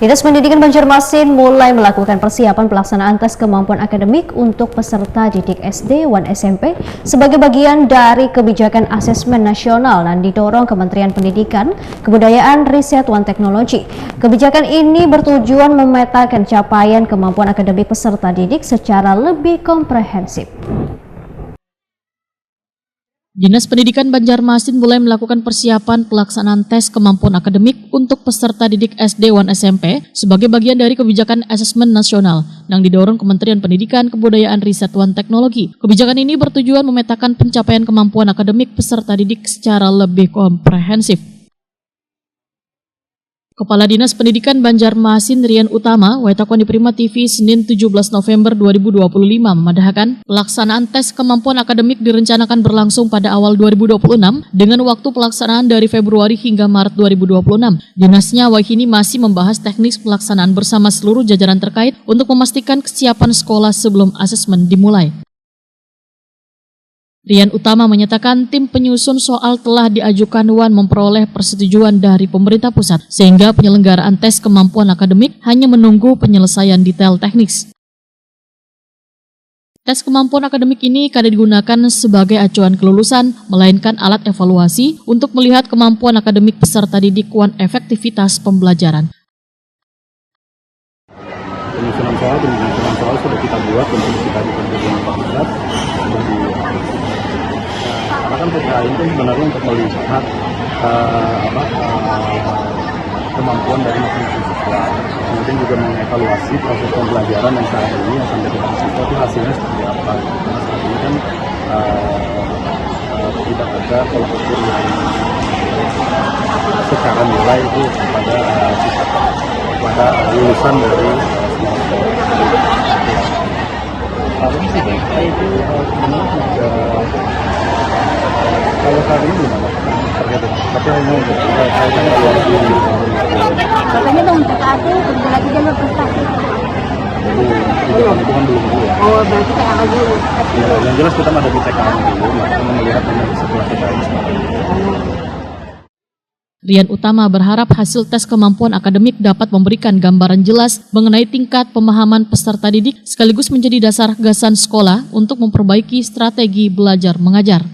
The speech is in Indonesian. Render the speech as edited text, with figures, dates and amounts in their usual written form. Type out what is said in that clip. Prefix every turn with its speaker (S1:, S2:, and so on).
S1: Dinas Pendidikan Banjarmasin mulai melakukan persiapan pelaksanaan tes kemampuan akademik untuk peserta didik SD 1 SMP sebagai bagian dari kebijakan asesmen nasional dan didorong Kementerian Pendidikan, Kebudayaan, Riset, dan Teknologi. Kebijakan ini bertujuan memetakan capaian kemampuan akademik peserta didik secara lebih komprehensif.
S2: Dinas Pendidikan Banjarmasin mulai melakukan persiapan pelaksanaan tes kemampuan akademik untuk peserta didik SD 1 SMP sebagai bagian dari kebijakan asesmen nasional yang didorong Kementerian Pendidikan, Kebudayaan, Riset, dan Teknologi. Kebijakan ini bertujuan memetakan pencapaian kemampuan akademik peserta didik secara lebih komprehensif. Kepala Dinas Pendidikan Banjarmasin Rian Utama, Waitakon di Prima TV Senin 17 November 2025 memadahkan pelaksanaan tes kemampuan akademik direncanakan berlangsung pada awal 2026 dengan waktu pelaksanaan dari Februari hingga Maret 2026. Dinasnya Wahini masih membahas teknis pelaksanaan bersama seluruh jajaran terkait untuk memastikan kesiapan sekolah sebelum asesmen dimulai. Rian Utama menyatakan tim penyusun soal telah diajukan Wan memperoleh persetujuan dari pemerintah pusat sehingga penyelenggaraan tes kemampuan akademik hanya menunggu penyelesaian detail teknis. Tes kemampuan akademik ini kada digunakan sebagai acuan kelulusan, melainkan alat evaluasi untuk melihat kemampuan akademik peserta didik dan efektivitas pembelajaran.
S3: Penyusunan soal sudah kita buat untuk kita diperlukan pusat. Karena kan PKN itu sebenarnya untuk melihat kemampuan dari masing-masing siswa, kemudian juga mengevaluasi proses pembelajaran yang saat ini yang sampai kepada siswa itu hasilnya seperti apa. Karena saat ini kan tidak ada pola ukur yang secara nilai itu kepada siswa, kepada lulusan dari semua sekolah. Ini sih itu sebenarnya kalau saat ini belum ada terkait itu, tapi hanya untuk
S4: katanya dong PKAT bentar lagi jalur prestasi.
S3: Itu kan belum dulu ya.
S4: Oh berarti TKA dulu.
S3: Ya, yang jelas kita ada di TKA dulu, kita melihat setelah TKA ini seperti itu.
S2: Rian Utama berharap hasil tes kemampuan akademik dapat memberikan gambaran jelas mengenai tingkat pemahaman peserta didik sekaligus menjadi dasar gagasan sekolah untuk memperbaiki strategi belajar mengajar.